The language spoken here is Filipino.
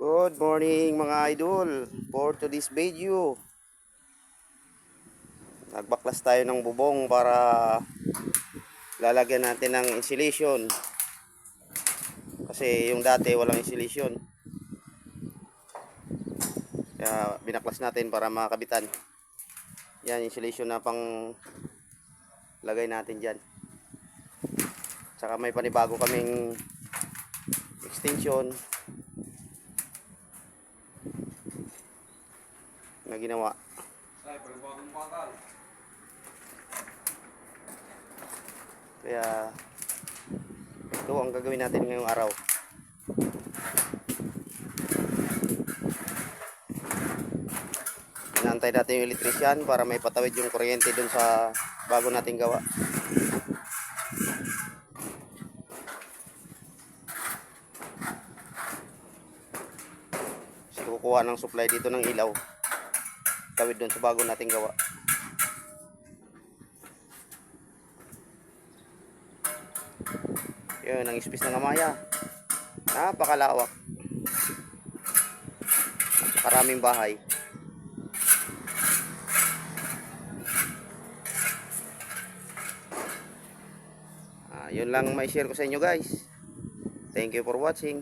Good morning mga idol. For today's video, nagbaklas tayo ng bubong para lalagyan natin ng insulation. Kasi yung dati walang insulation. Kaya binaklas natin para makabitan. Yan, insulation na pang lagay natin dyan. Tsaka may panibago kaming extension na ginawa. Kaya ito ang gagawin natin ngayong araw. Inaantay natin yung electrician para may patawid yung kuryente dun sa bago nating gawa. Kasi kukuha ng supply dito ng ilaw, tawid dun sa bago nating gawa. Yun ang space ng Amaya. Napakalawak. Maraming bahay. Yun lang may share ko sa inyo guys. Thank you for watching.